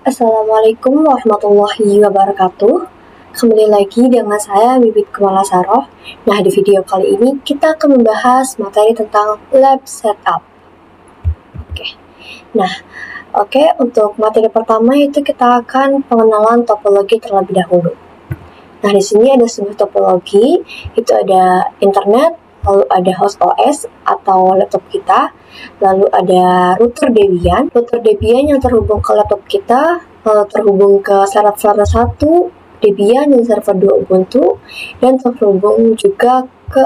Assalamualaikum warahmatullahi wabarakatuh. Kembali lagi dengan saya Bibit Kumala Saroh. Nah, di video kali ini kita akan membahas materi tentang lab setup. Untuk materi pertama itu kita akan pengenalan topologi terlebih dahulu. Nah, di sini ada sebuah topologi, itu ada internet, lalu ada host OS atau laptop kita, lalu ada router Debian. Router Debian yang terhubung ke laptop kita, terhubung ke server 1 Debian dan server 2 Ubuntu, dan terhubung juga ke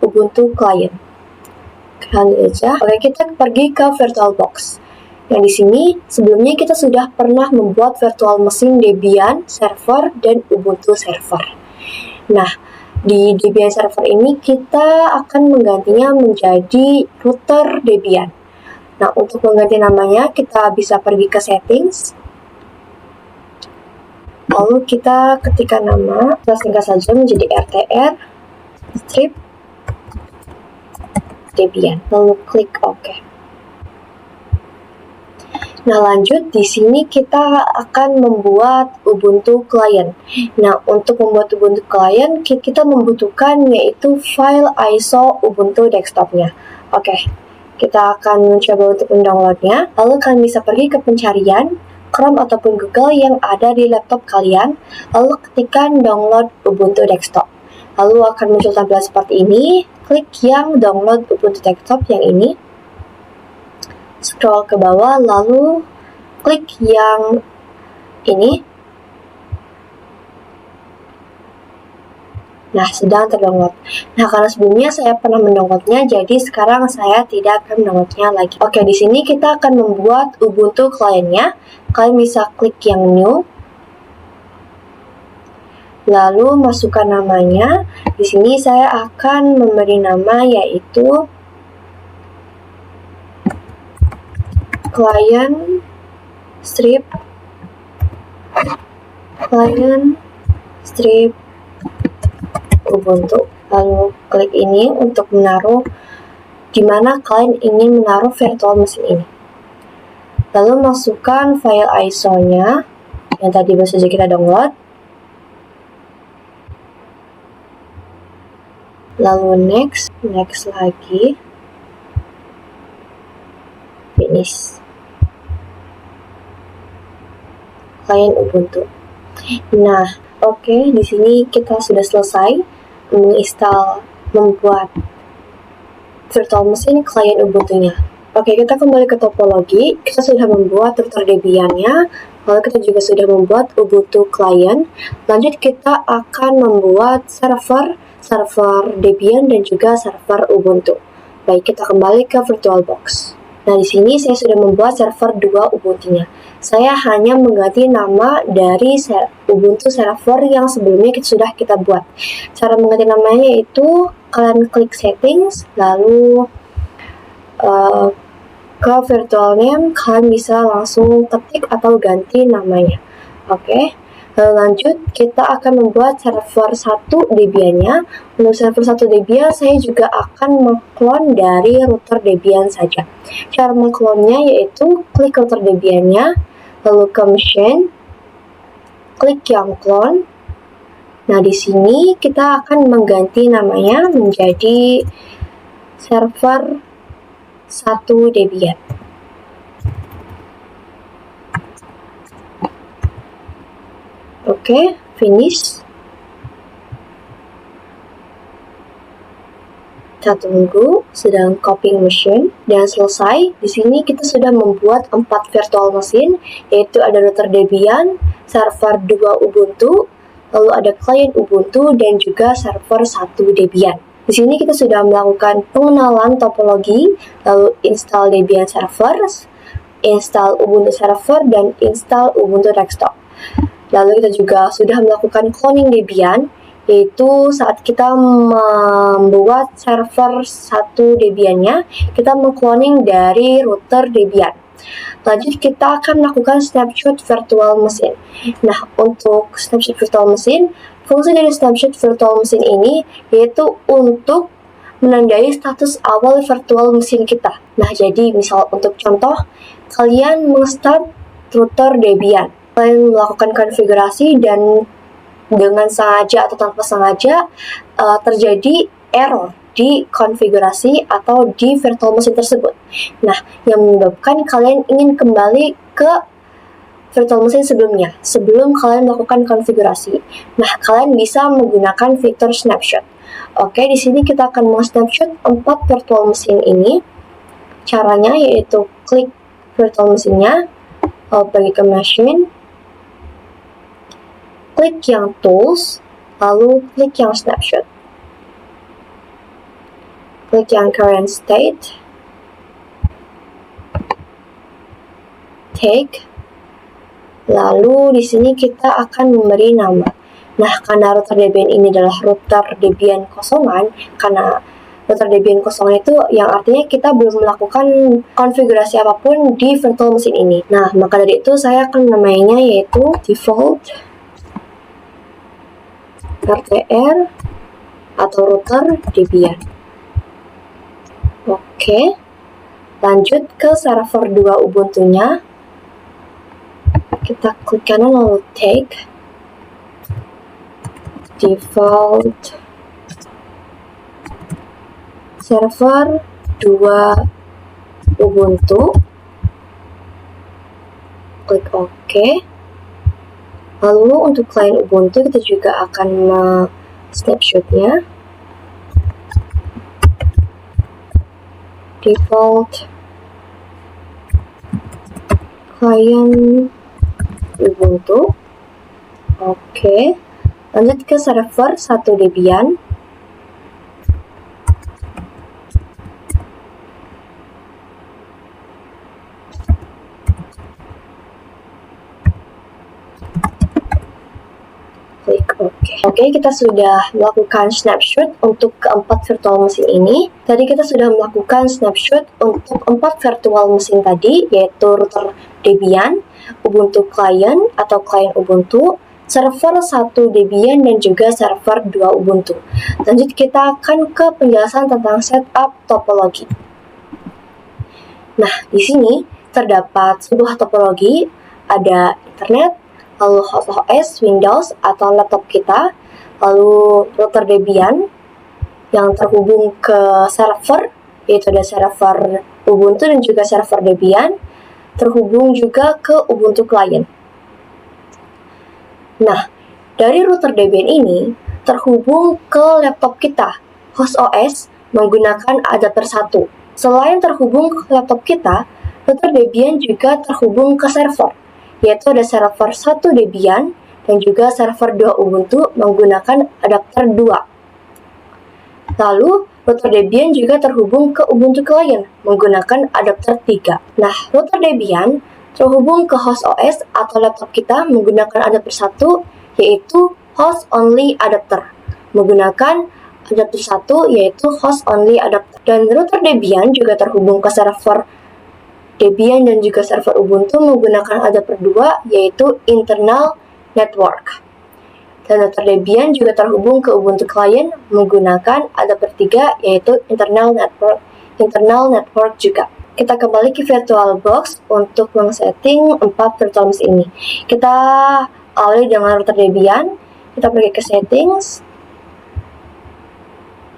Ubuntu client. Lanjut aja. Kita pergi ke VirtualBox. Nah, di sini sebelumnya kita sudah pernah membuat virtual mesin Debian server dan Ubuntu server. Nah, di Debian server ini kita akan menggantinya menjadi router Debian. Nah, untuk mengganti namanya kita bisa pergi ke settings. Lalu kita ketikkan nama, kita singkat saja menjadi rtr strip Debian. Lalu klik OK. Nah, lanjut di sini kita akan membuat Ubuntu client. Nah, untuk membuat Ubuntu client kita membutuhkan yaitu file ISO Ubuntu desktopnya. Kita akan mencoba untuk mendownloadnya. Lalu kalian bisa pergi ke pencarian Chrome ataupun Google yang ada di laptop kalian. Lalu ketikkan download Ubuntu desktop. Lalu akan muncul tampilan seperti ini. Klik yang download Ubuntu desktop yang ini. Scroll ke bawah, lalu klik yang ini. Nah, sedang terdownload. Nah, karena sebelumnya saya pernah mendownloadnya, jadi sekarang saya tidak akan mendownloadnya lagi. Di sini kita akan membuat Ubuntu client-nya. Kalian bisa klik yang new. Lalu masukkan namanya. Di sini saya akan memberi nama yaitu client strip Ubuntu. Lalu klik ini untuk menaruh di mana kalian ingin menaruh virtual mesin ini. Lalu masukkan file ISO-nya yang tadi baru saja kita download. Lalu next lagi, finish. Client Ubuntu. Nah, di sini kita sudah selesai membuat virtual mesin client Ubuntu-nya. Kita kembali ke topologi. Kita sudah membuat router Debian-nya, lalu kita juga sudah membuat Ubuntu client. Lanjut kita akan membuat server Debian dan juga server Ubuntu. Baik, kita kembali ke VirtualBox. Nah, di sini saya sudah membuat server 2 Ubuntu-nya. Saya hanya mengganti nama dari Ubuntu server yang sebelumnya sudah kita buat. Cara mengganti namanya itu kalian klik settings, lalu ke virtual name, kalian bisa langsung ketik atau ganti namanya. Lalu lanjut, kita akan membuat server 1 Debian-nya. Untuk server 1 Debian, saya juga akan mengklon dari router Debian saja. Cara mengklonnya yaitu klik router Debian-nya, lalu ke machine, klik yang clone. Nah, di sini kita akan mengganti namanya menjadi server 1 Debian. Finish. Kita tunggu, sedang copying machine dan selesai. Di sini kita sudah membuat 4 virtual mesin, yaitu ada router Debian, server 2 Ubuntu, lalu ada client Ubuntu dan juga server 1 Debian. Di sini kita sudah melakukan pengenalan topologi, lalu install Debian server, install Ubuntu server dan install Ubuntu desktop. Lalu kita juga sudah melakukan cloning Debian, yaitu saat kita membuat server 1 Debian-nya, kita mengcloning dari router Debian. Lanjut kita akan melakukan snapshot virtual mesin. Nah, untuk snapshot virtual mesin, fungsi dari snapshot virtual mesin ini yaitu untuk menandai status awal virtual mesin kita. Nah, jadi misal untuk contoh, kalian meng-start router Debian. Kalian melakukan konfigurasi dan dengan sengaja atau tanpa sengaja terjadi error di konfigurasi atau di virtual machine tersebut. Nah, yang menyebabkan kalian ingin kembali ke virtual machine sebelumnya, sebelum kalian melakukan konfigurasi. Nah, kalian bisa menggunakan fitur snapshot. Oke, di sini kita akan snapshot 4 virtual machine ini. Caranya yaitu klik virtual machine-nya, lalu pergi ke machine, klik yang tools, lalu klik yang snapshot. Klik yang current state, take, lalu di sini kita akan memberi nama. Nah, karena router Debian ini adalah router Debian kosongan, karena router Debian kosongan itu yang artinya kita belum melakukan konfigurasi apapun di virtual machine ini. Nah, maka dari itu saya akan namainya yaitu default RTR atau router Debian. Oke, lanjut ke server 2 Ubuntu-nya. Kita klik kanan lalu take default server 2 Ubuntu, klik OK. Lalu untuk klien Ubuntu kita juga akan snapshotnya, default klien Ubuntu. Oke. Lanjut ke server 1 Debian. Klik OK. Oke, kita sudah melakukan snapshot untuk keempat virtual machine ini. Tadi kita sudah melakukan snapshot untuk 4 virtual machine tadi, yaitu router Debian, Ubuntu Client atau klien Ubuntu, server 1 Debian, dan juga server 2 Ubuntu. Lanjut kita akan ke penjelasan tentang setup topologi. Nah, di sini terdapat sebuah topologi, ada internet, lalu host OS, Windows atau laptop kita, lalu router Debian yang terhubung ke server, yaitu ada server Ubuntu dan juga server Debian, terhubung juga ke Ubuntu Client. Nah, dari router Debian ini terhubung ke laptop kita, host OS, menggunakan adapter 1. Selain terhubung ke laptop kita, router Debian juga terhubung ke server, yaitu ada server 1 Debian dan juga server 2 Ubuntu menggunakan adapter 2. Lalu, router Debian juga terhubung ke Ubuntu Client menggunakan adapter 3. Nah, router Debian terhubung ke host OS atau laptop kita menggunakan adapter 1, yaitu host only adapter, menggunakan adapter 1 yaitu host only adapter. Dan router Debian juga terhubung ke server Debian dan juga server Ubuntu menggunakan adapter 2 yaitu internal network. Dan router Debian juga terhubung ke Ubuntu Client menggunakan adapter 3 yaitu internal network juga. Kita kembali ke VirtualBox untuk men-setting 4 virtual machine ini. Kita awali dengan router Debian, kita pergi ke settings,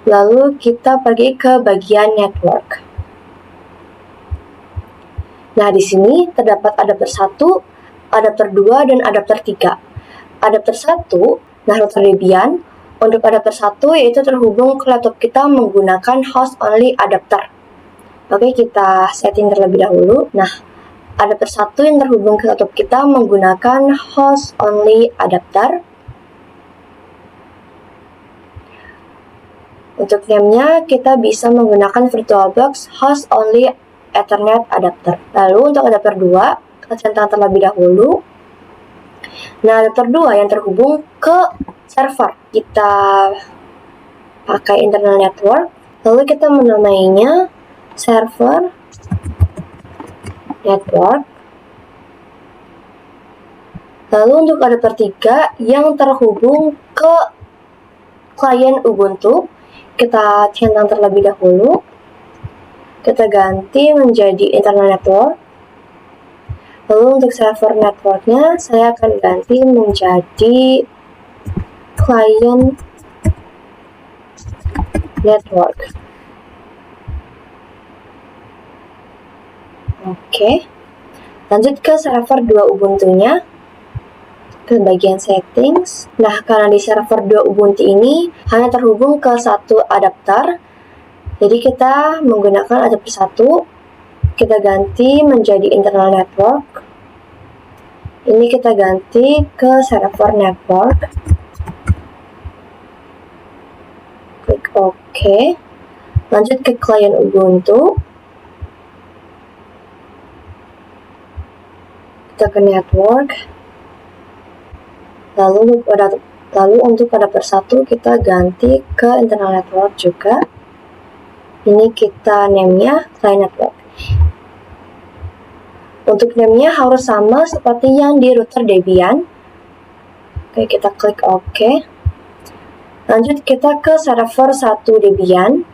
lalu kita pergi ke bagian network. Nah, di sini terdapat adapter 1, adapter 2, dan adapter 3. Adapter 1, nah router Debian, untuk adapter 1 yaitu terhubung ke laptop kita menggunakan host only adapter. Oke, kita setting terlebih dahulu. Nah, adapter 1 yang terhubung ke laptop kita menggunakan host only adapter. Untuk name-nya kita bisa menggunakan VirtualBox host only Ethernet adapter. Lalu untuk adapter 2, kita centang terlebih dahulu. Nah, adapter 2 yang terhubung ke server, kita pakai internal network. Lalu kita menamainya server network. Lalu untuk adapter 3 yang terhubung ke klien Ubuntu, kita centang terlebih dahulu. Kita ganti menjadi internal network. Lalu untuk server networknya, saya akan ganti menjadi client network. Oke. Lanjut ke server 2 Ubuntu-nya, ke bagian settings. Nah, karena di server 2 Ubuntu ini hanya terhubung ke satu adapter, jadi kita menggunakan adapter 1, kita ganti menjadi internal network. Ini kita ganti ke server network. Klik OK. Lanjut ke client Ubuntu. Kita ke network. Lalu untuk adapter 1 kita ganti ke internal network juga. Ini kita name-nya client network. Untuk name-nya harus sama seperti yang di router Debian. Oke, kita klik OK. Lanjut kita ke server 1 Debian.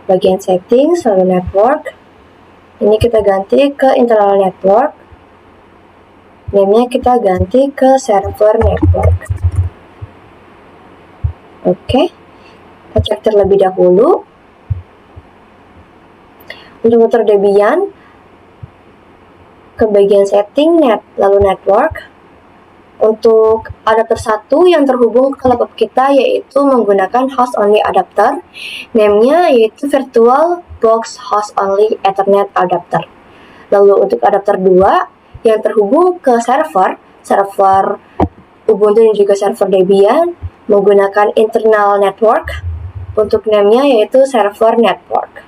Bagian settings, lalu network. Ini kita ganti ke internal network. Name-nya kita ganti ke server network. Oke. Kita cek terlebih dahulu. Untuk router Debian, ke bagian setting, lalu network. Untuk adapter 1 yang terhubung ke laptop kita yaitu menggunakan host only adapter. Name-nya yaitu virtual box host only ethernet adapter. Lalu untuk adapter 2 yang terhubung ke server Ubuntu dan juga server Debian menggunakan internal network. Untuk name-nya yaitu server network.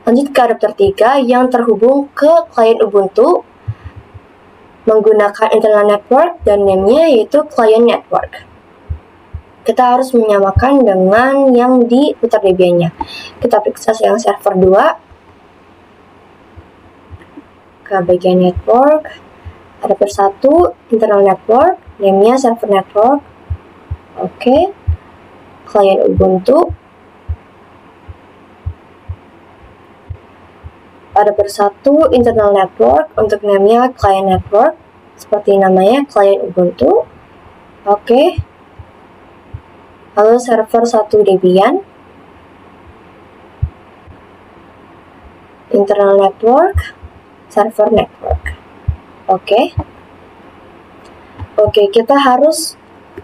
Lanjut ke adapter 3 yang terhubung ke client Ubuntu menggunakan internal network dan name-nya yaitu client network. Kita harus menyamakan dengan yang di router Debian-nya. Kita periksa yang server 2. Ke bagian network, adapter 1, internal network, name-nya server network. Oke. Client Ubuntu. Adapter 1 internal network, untuk name-nya client network, seperti namanya client Ubuntu. Oke. Lalu server 1 Debian, internal network, server network. Oke. Kita harus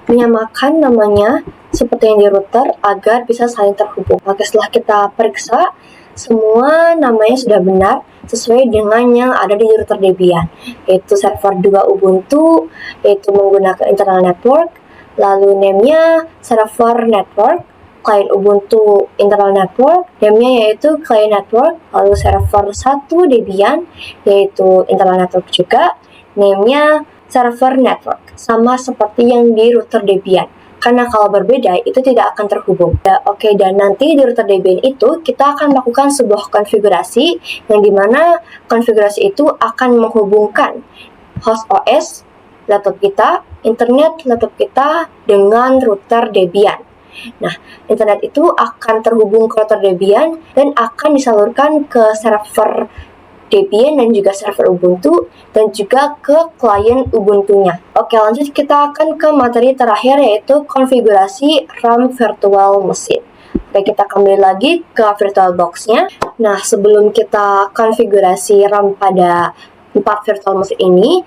menyamakan namanya seperti yang di router agar bisa saling terhubung. Oke, setelah kita periksa semua namanya sudah benar sesuai dengan yang ada di router Debian, yaitu server 2 Ubuntu, yaitu menggunakan internal network, lalu name-nya server network, client Ubuntu internal network, name-nya yaitu client network, lalu server 1 Debian, yaitu internal network juga, name-nya server network, sama seperti yang di router Debian. Karena kalau berbeda, itu tidak akan terhubung. Oke, dan nanti di router Debian itu, kita akan melakukan sebuah konfigurasi, yang dimana konfigurasi itu akan menghubungkan host OS laptop kita, internet laptop kita, dengan router Debian. Nah, internet itu akan terhubung ke router Debian, dan akan disalurkan ke server Debian dan juga server Ubuntu dan juga ke klien Ubuntu-nya. Oke, lanjut kita akan ke materi terakhir yaitu konfigurasi RAM virtual machine. Oke, kita kembali lagi ke VirtualBox-nya. Nah, sebelum kita konfigurasi RAM pada 4 virtual machine ini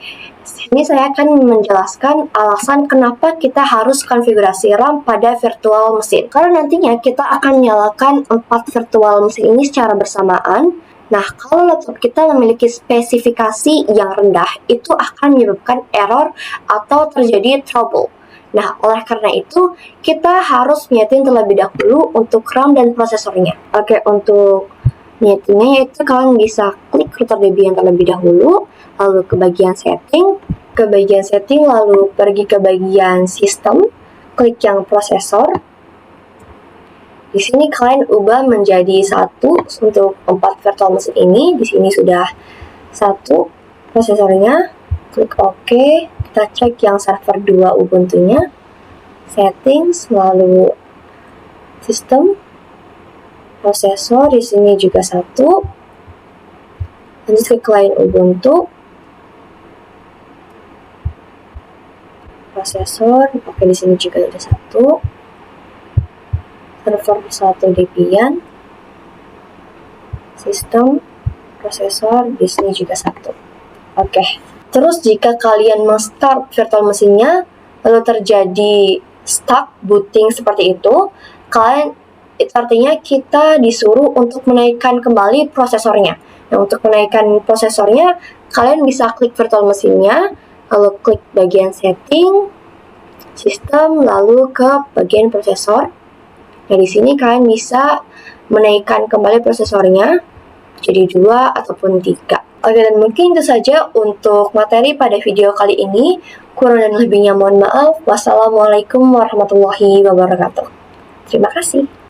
saya akan menjelaskan alasan kenapa kita harus konfigurasi RAM pada virtual machine. Karena nantinya kita akan menyalakan 4 virtual machine ini secara bersamaan. Nah, kalau laptop kita memiliki spesifikasi yang rendah, itu akan menyebabkan error atau terjadi trouble. Nah, oleh karena itu, kita harus menyeting terlebih dahulu untuk RAM dan prosesornya. Oke, untuk menyetingnya yaitu kalian bisa klik router Debian terlebih dahulu, lalu ke bagian setting, lalu pergi ke bagian sistem, klik yang prosesor. Di sini kalian ubah menjadi 1 untuk 4 virtual machine ini. Di sini sudah 1 prosesornya. Klik OK. Kita cek yang server 2 Ubuntu-nya. Settings, lalu sistem, prosesor. Di sini juga 1. Lanjut ke client Ubuntu. Prosesor, oke di sini juga ada 1. Server 1 Debian. Sistem, prosesor, di sini juga 1. Oke. Terus jika kalian men-start virtual mesinnya, lalu terjadi stuck booting seperti itu, itu artinya kita disuruh untuk menaikkan kembali prosesornya. Nah, untuk menaikkan prosesornya, kalian bisa klik virtual mesinnya, lalu klik bagian setting, sistem, lalu ke bagian prosesor. Nah, di sini kalian bisa menaikkan kembali prosesornya jadi 2 ataupun 3. Oke, dan mungkin itu saja untuk materi pada video kali ini. Kurang dan lebihnya mohon maaf. Wassalamualaikum warahmatullahi wabarakatuh. Terima kasih.